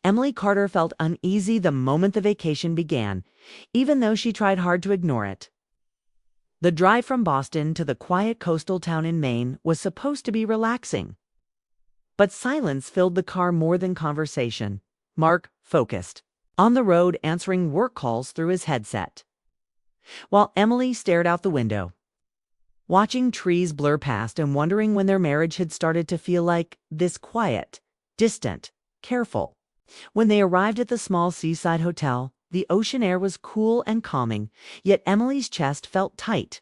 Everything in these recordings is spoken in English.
Emily Carter felt uneasy the moment the vacation began, even though she tried hard to ignore it. The drive from Boston to the quiet coastal town in Maine was supposed to be relaxing. But silence filled the car more than conversation. Mark focused on the road, answering work calls through his headset, while Emily stared out the window, watching trees blur past and wondering when their marriage had started to feel like this: quiet, distant, careful. When they arrived at the small seaside hotel, the ocean air was cool and calming, yet Emily's chest felt tight.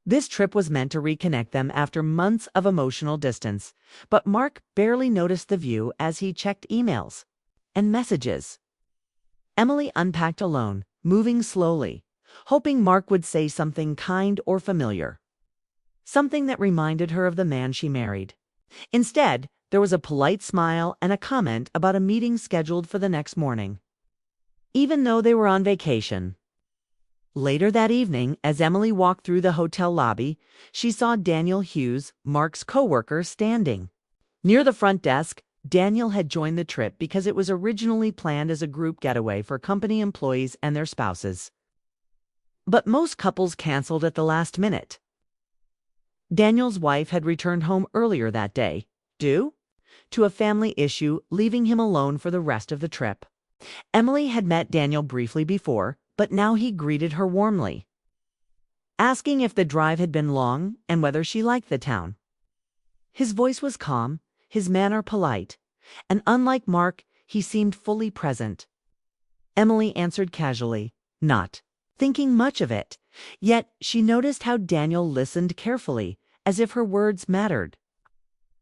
This trip was meant to reconnect them after months of emotional distance, but Mark barely noticed the view as he checked emails and messages. Emily unpacked alone, moving slowly, hoping Mark would say something kind or familiar, something that reminded her of the man she married. Instead, there was a polite smile and a comment about a meeting scheduled for the next morning, even though they were on vacation. Later that evening, as Emily walked through the hotel lobby, she saw Daniel Hughes, Mark's coworker, standing near the front desk. Daniel had joined the trip because it was originally planned as a group getaway for company employees and their spouses. But most couples canceled at the last minute. Daniel's wife had returned home earlier that day, due to a family issue, leaving him alone for the rest of the trip. Emily had met Daniel briefly before, but now he greeted her warmly, asking if the drive had been long and whether she liked the town. His voice was calm, his manner polite, and unlike Mark, he seemed fully present. Emily answered casually, not thinking much of it, yet she noticed how Daniel listened carefully, as if her words mattered.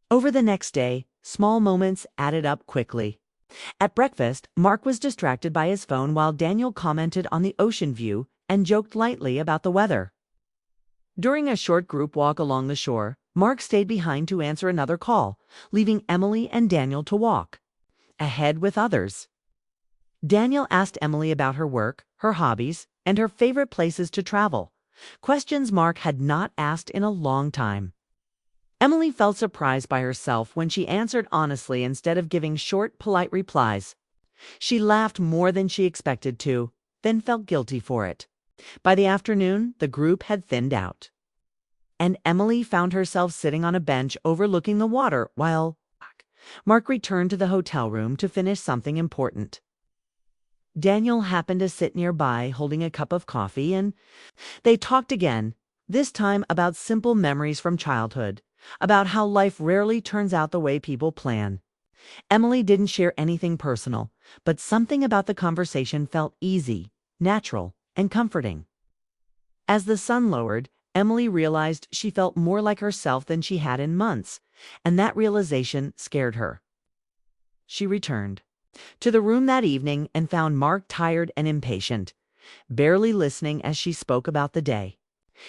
Over the next day, small moments added up quickly. At breakfast, Mark was distracted by his phone while Daniel commented on the ocean view and joked lightly about the weather. During a short group walk along the shore, Mark stayed behind to answer another call, leaving Emily and Daniel to walk ahead with others. Daniel asked Emily about her work, her hobbies, and her favorite places to travel, questions Mark had not asked in a long time. Emily felt surprised by herself when she answered honestly instead of giving short, polite replies. She laughed more than she expected to, then felt guilty for it. By the afternoon, the group had thinned out, and Emily found herself sitting on a bench overlooking the water while Mark returned to the hotel room to finish something important. Daniel happened to sit nearby holding a cup of coffee, and they talked again, this time about simple memories from childhood, about how life rarely turns out the way people plan. Emily didn't share anything personal, but something about the conversation felt easy, natural, and comforting. As the sun lowered, Emily realized she felt more like herself than she had in months, and that realization scared her. She returned to the room that evening and found Mark tired and impatient, barely listening as she spoke about the day.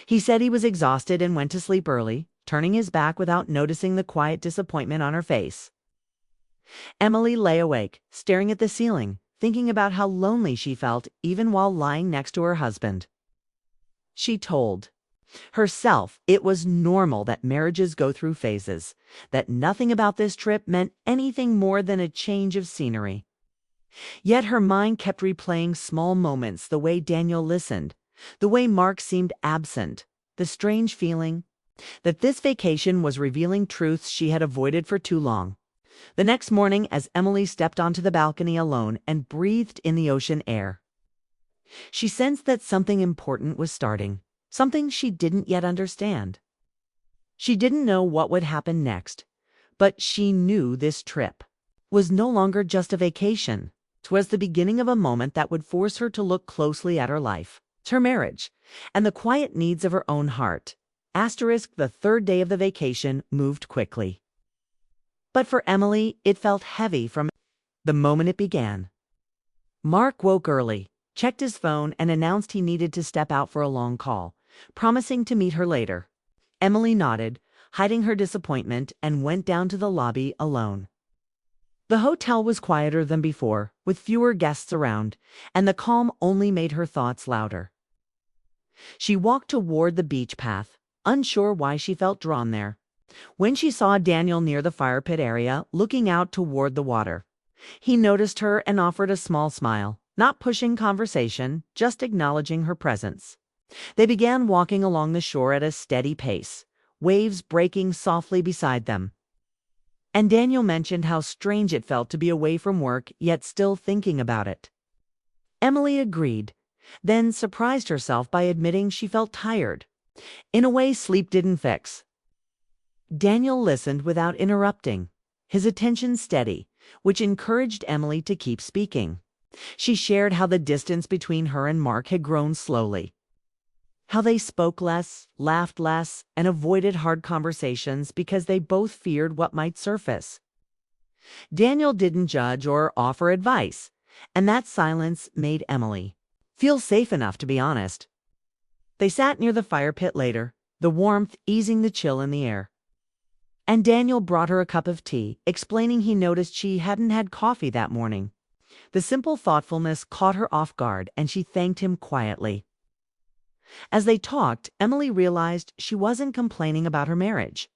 He said he was exhausted and went to sleep early, turning his back without noticing the quiet disappointment on her face. Emily lay awake, staring at the ceiling, thinking about how lonely she felt even while lying next to her husband. She told herself it was normal that marriages go through phases, that nothing about this trip meant anything more than a change of scenery. Yet her mind kept replaying small moments, the way Daniel listened, the way Mark seemed absent, the strange feeling that this vacation was revealing truths she had avoided for too long. The next morning, as Emily stepped onto the balcony alone and breathed in the ocean air, she sensed that something important was starting, something she didn't yet understand. She didn't know what would happen next, but she knew this trip was no longer just a vacation. It was the beginning of a moment that would force her to look closely at her life, her marriage, and the quiet needs of her own heart. The third day of the vacation moved quickly. But for Emily, it felt heavy from the moment it began. Mark woke early, checked his phone, and announced he needed to step out for a long call, promising to meet her later. Emily nodded, hiding her disappointment, and went down to the lobby alone. The hotel was quieter than before, with fewer guests around, and the calm only made her thoughts louder. She walked toward the beach path, unsure why she felt drawn there, when she saw Daniel near the fire pit area, looking out toward the water. He noticed her and offered a small smile, not pushing conversation, just acknowledging her presence. They began walking along the shore at a steady pace, waves breaking softly beside them. And Daniel mentioned how strange it felt to be away from work yet still thinking about it. Emily agreed, then surprised herself by admitting she felt tired. In a way sleep didn't fix. Daniel listened without interrupting, his attention steady, which encouraged Emily to keep speaking. She shared how the distance between her and Mark had grown slowly. How they spoke less, laughed less, and avoided hard conversations because they both feared what might surface. Daniel didn't judge or offer advice, and that silence made Emily feel safe enough to be honest. They sat near the fire pit later, the warmth easing the chill in the air. And Daniel brought her a cup of tea, explaining he noticed she hadn't had coffee that morning. The simple thoughtfulness caught her off guard, and she thanked him quietly. As they talked, Emily realized she wasn't complaining about her marriage,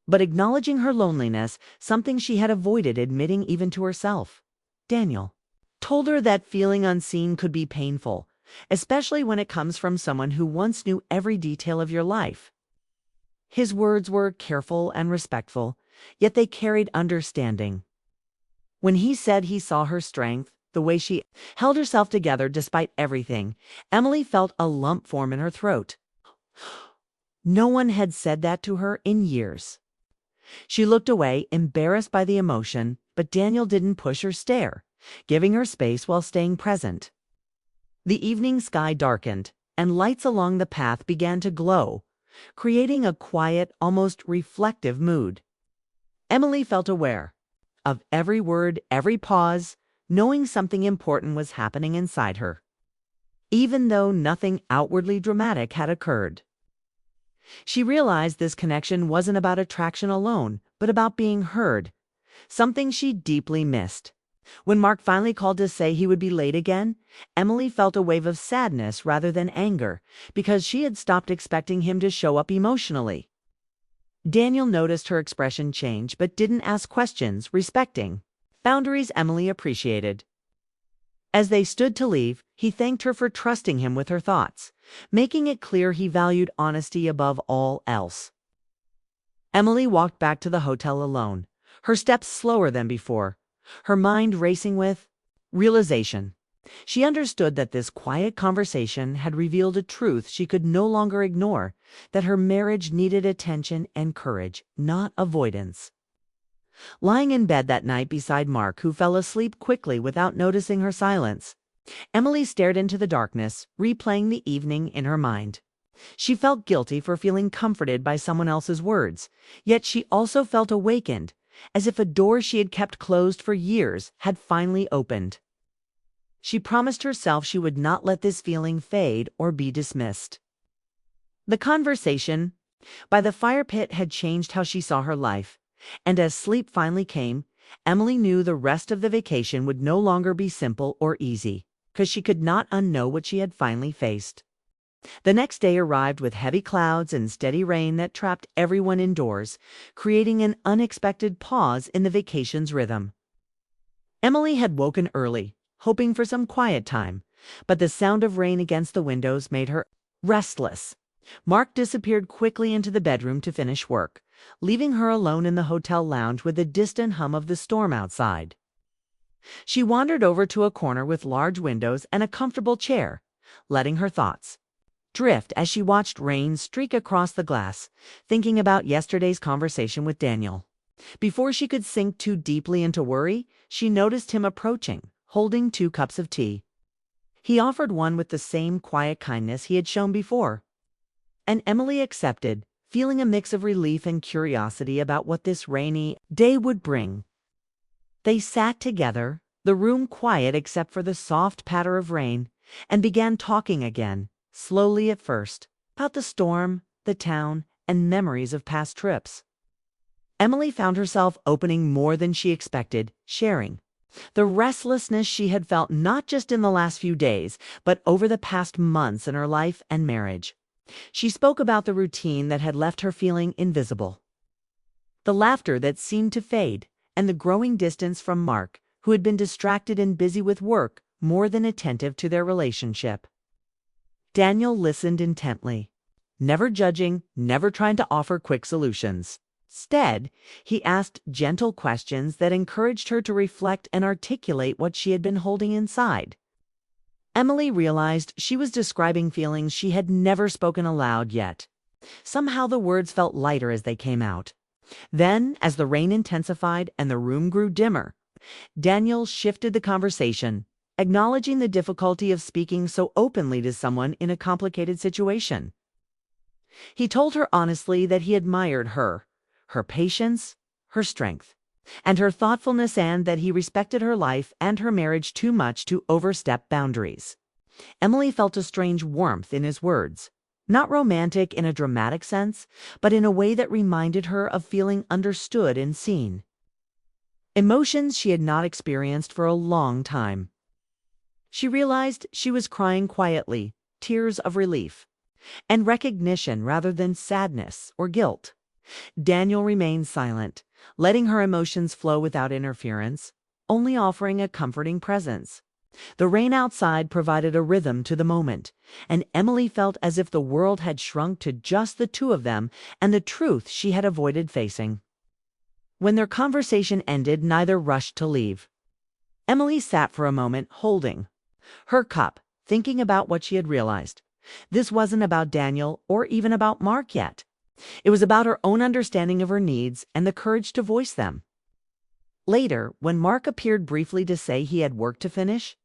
but acknowledging her loneliness, something she had avoided admitting even to herself. Daniel told her that feeling unseen could be painful, especially when it comes from someone who once knew every detail of your life. His words were careful and respectful, yet they carried understanding. When he said he saw her strength, the way she held herself together despite everything, Emily felt a lump form in her throat. No one had said that to her in years. She looked away, embarrassed by the emotion, but Daniel didn't push or stare, giving her space while staying present. The evening sky darkened, and lights along the path began to glow, creating a quiet, almost reflective mood. Emily felt aware of every word, every pause, knowing something important was happening inside her, even though nothing outwardly dramatic had occurred. She realized this connection wasn't about attraction alone, but about being heard, something she deeply missed. When Mark finally called to say he would be late again, Emily felt a wave of sadness rather than anger, because she had stopped expecting him to show up emotionally. Daniel noticed her expression change but didn't ask questions, respecting boundaries Emily appreciated. As they stood to leave, he thanked her for trusting him with her thoughts, making it clear he valued honesty above all else. Emily walked back to the hotel alone, her steps slower than before, her mind racing with realization. She understood that this quiet conversation had revealed a truth she could no longer ignore, that her marriage needed attention and courage, not avoidance. Lying in bed that night beside Mark, who fell asleep quickly without noticing her silence, Emily stared into the darkness, replaying the evening in her mind. She felt guilty for feeling comforted by someone else's words, yet she also felt awakened, as if a door she had kept closed for years had finally opened. She promised herself she would not let this feeling fade or be dismissed. The conversation by the fire pit had changed how she saw her life, and as sleep finally came, Emily knew the rest of the vacation would no longer be simple or easy, because she could not unknow what she had finally faced. The next day arrived with heavy clouds and steady rain that trapped everyone indoors, creating an unexpected pause in the vacation's rhythm. Emily had woken early, hoping for some quiet time, but the sound of rain against the windows made her restless. Mark disappeared quickly into the bedroom to finish work, leaving her alone in the hotel lounge with the distant hum of the storm outside. She wandered over to a corner with large windows and a comfortable chair, letting her thoughts drift as she watched rain streak across the glass, thinking about yesterday's conversation with Daniel. Before she could sink too deeply into worry, she noticed him approaching, holding 2 cups of tea. He offered one with the same quiet kindness he had shown before, and Emily accepted, feeling a mix of relief and curiosity about what this rainy day would bring. They sat together, the room quiet except for the soft patter of rain, and began talking again, slowly at first, about the storm, the town, and memories of past trips. Emily found herself opening more than she expected, sharing the restlessness she had felt not just in the last few days, but over the past months in her life and marriage. She spoke about the routine that had left her feeling invisible, the laughter that seemed to fade, and the growing distance from Mark, who had been distracted and busy with work more than attentive to their relationship. Daniel listened intently, never judging, never trying to offer quick solutions. Instead, he asked gentle questions that encouraged her to reflect and articulate what she had been holding inside. Emily realized she was describing feelings she had never spoken aloud yet. Somehow the words felt lighter as they came out. Then, as the rain intensified and the room grew dimmer, Daniel shifted the conversation, acknowledging the difficulty of speaking so openly to someone in a complicated situation. He told her honestly that he admired her patience, her strength, and her thoughtfulness, and that he respected her life and her marriage too much to overstep boundaries. Emily felt a strange warmth in his words, not romantic in a dramatic sense, but in a way that reminded her of feeling understood and seen. Emotions she had not experienced for a long time. She realized she was crying quietly, tears of relief, and recognition rather than sadness or guilt. Daniel remained silent, letting her emotions flow without interference, only offering a comforting presence. The rain outside provided a rhythm to the moment, and Emily felt as if the world had shrunk to just the two of them and the truth she had avoided facing. When their conversation ended, neither rushed to leave. Emily sat for a moment, holding her cup, thinking about what she had realized. This wasn't about Daniel or even about Mark yet. It was about her own understanding of her needs and the courage to voice them. Later, when Mark appeared briefly to say he had work to finish,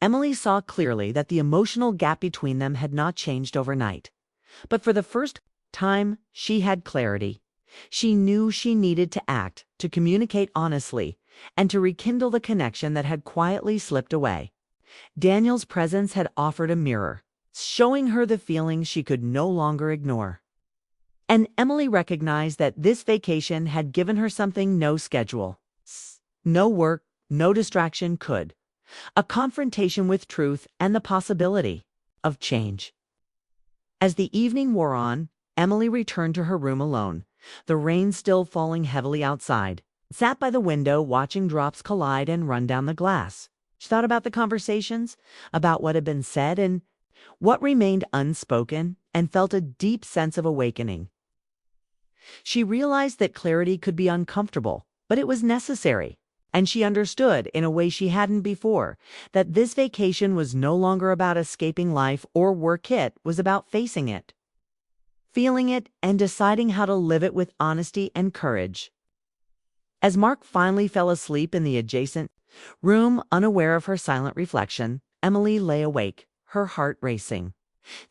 Emily saw clearly that the emotional gap between them had not changed overnight. But for the first time, she had clarity. She knew she needed to act, to communicate honestly, and to rekindle the connection that had quietly slipped away. Daniel's presence had offered a mirror, showing her the feelings she could no longer ignore. And Emily recognized that this vacation had given her something no schedule, no work, no distraction could. A confrontation with truth and the possibility of change. As the evening wore on, Emily returned to her room alone, the rain still falling heavily outside, sat by the window watching drops collide and run down the glass. She thought about the conversations, about what had been said and what remained unspoken, and felt a deep sense of awakening. She realized that clarity could be uncomfortable, but it was necessary. And she understood, in a way she hadn't before, that this vacation was no longer about escaping life or work. It was about facing it, feeling it, and deciding how to live it with honesty and courage. As Mark finally fell asleep in the adjacent room, unaware of her silent reflection, Emily lay awake, her heart racing,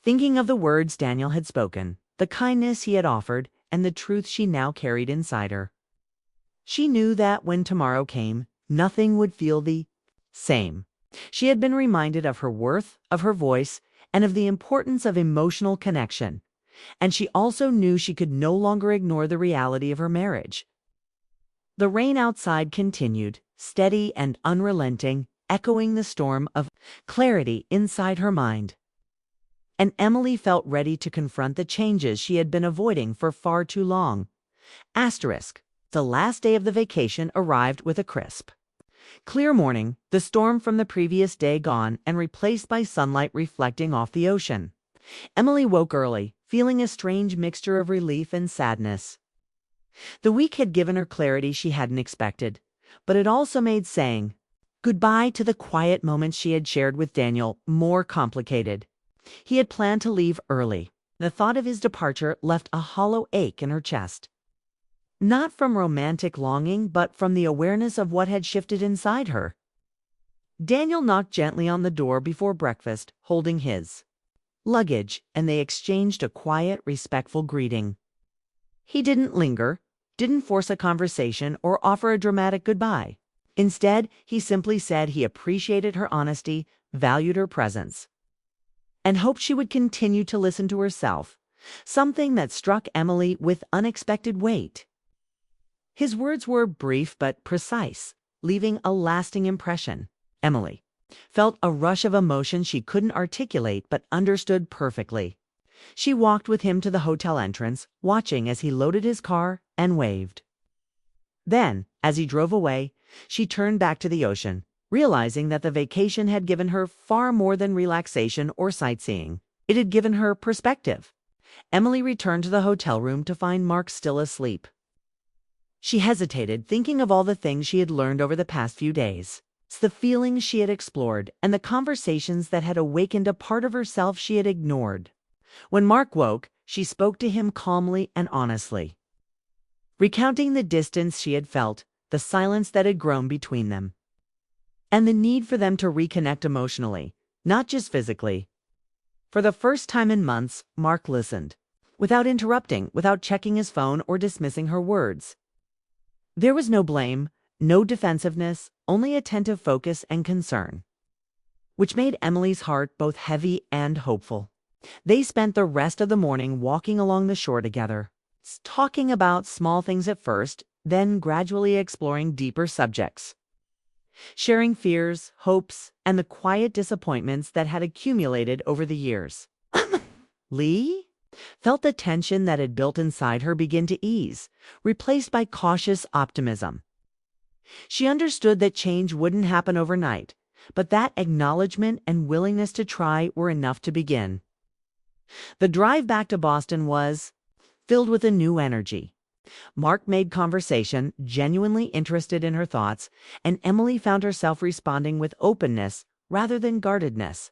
thinking of the words Daniel had spoken, the kindness he had offered, and the truth she now carried inside her. She knew that when tomorrow came, nothing would feel the same. She had been reminded of her worth, of her voice, and of the importance of emotional connection. And she also knew she could no longer ignore the reality of her marriage. The rain outside continued, steady and unrelenting, echoing the storm of clarity inside her mind. And Emily felt ready to confront the changes she had been avoiding for far too long. The last day of the vacation arrived with a crisp, clear morning, the storm from the previous day gone and replaced by sunlight reflecting off the ocean. Emily woke early, feeling a strange mixture of relief and sadness. The week had given her clarity she hadn't expected, but it also made saying goodbye to the quiet moments she had shared with Daniel more complicated. He had planned to leave early. The thought of his departure left a hollow ache in her chest. Not from romantic longing, but from the awareness of what had shifted inside her. Daniel knocked gently on the door before breakfast, holding his luggage, and they exchanged a quiet, respectful greeting. He didn't linger, didn't force a conversation, or offer a dramatic goodbye. Instead, he simply said he appreciated her honesty, valued her presence, and hoped she would continue to listen to herself, something that struck Emily with unexpected weight. His words were brief but precise, leaving a lasting impression. Emily felt a rush of emotion she couldn't articulate but understood perfectly. She walked with him to the hotel entrance, watching as he loaded his car and waved. Then, As he drove away, she turned back to the ocean, realizing that the vacation had given her far more than relaxation or sightseeing. It had given her perspective. Emily returned to the hotel room to find Mark still asleep. She hesitated, thinking of all the things she had learned over the past few days, the feelings she had explored, and the conversations that had awakened a part of herself she had ignored. When Mark woke, she spoke to him calmly and honestly, recounting the distance she had felt, the silence that had grown between them, and the need for them to reconnect emotionally, not just physically. For the first time in months, Mark listened, without interrupting, without checking his phone or dismissing her words. There was no blame, no defensiveness, only attentive focus and concern, which made Emily's heart both heavy and hopeful. They spent the rest of the morning walking along the shore together, talking about small things at first, then gradually exploring deeper subjects, sharing fears, hopes, and the quiet disappointments that had accumulated over the years. Lee felt the tension that had built inside her begin to ease, replaced by cautious optimism. She understood that change wouldn't happen overnight, but that acknowledgement and willingness to try were enough to begin. The drive back to Boston was filled with a new energy. Mark made conversation, genuinely interested in her thoughts, and Emily found herself responding with openness rather than guardedness.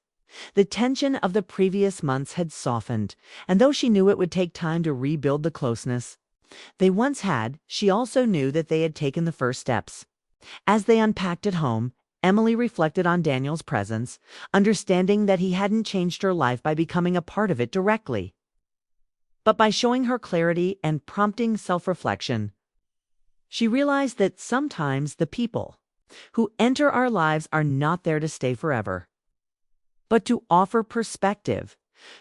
The tension of the previous months had softened, and though she knew it would take time to rebuild the closeness they once had, she also knew that they had taken the first steps. As they unpacked at home, Emily reflected on Daniel's presence, understanding that he hadn't changed her life by becoming a part of it directly, but by showing her clarity and prompting self-reflection. She realized that sometimes the people who enter our lives are not there to stay forever, but to offer perspective,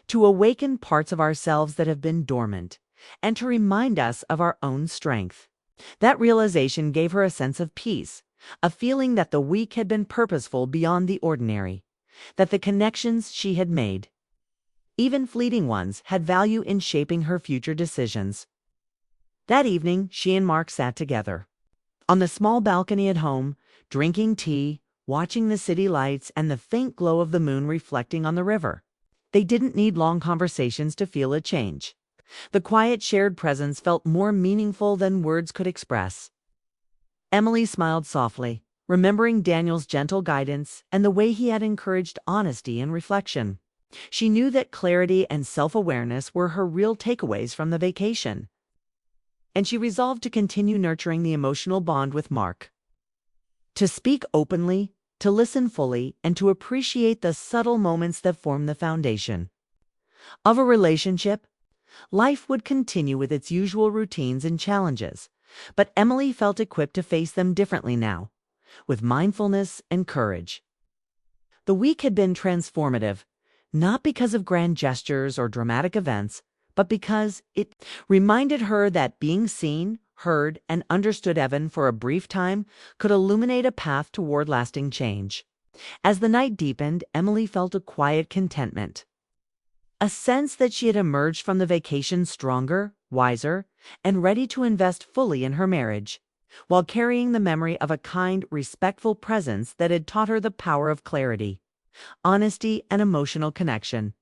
to awaken parts of ourselves that have been dormant, and to remind us of our own strength. That realization gave her a sense of peace, a feeling that the week had been purposeful beyond the ordinary, that the connections she had made, even fleeting ones, had value in shaping her future decisions. That evening, she and Mark sat together on the small balcony at home, drinking tea, watching the city lights and the faint glow of the moon reflecting on the river. They didn't need long conversations to feel a change. The quiet shared presence felt more meaningful than words could express. Emily smiled softly, remembering Daniel's gentle guidance and the way he had encouraged honesty and reflection. She knew that clarity and self-awareness were her real takeaways from the vacation, and she resolved to continue nurturing the emotional bond with Mark. To speak openly, to listen fully, and to appreciate the subtle moments that form the foundation of a relationship. Life would continue with its usual routines and challenges, but Emily felt equipped to face them differently now, with mindfulness and courage. The week had been transformative, not because of grand gestures or dramatic events, but because it reminded her that being seen, heard, and understood even for a brief time could illuminate a path toward lasting change. As the night deepened, Emily felt a quiet contentment, a sense that she had emerged from the vacation stronger, wiser, and ready to invest fully in her marriage, while carrying the memory of a kind, respectful presence that had taught her the power of clarity, honesty, and emotional connection.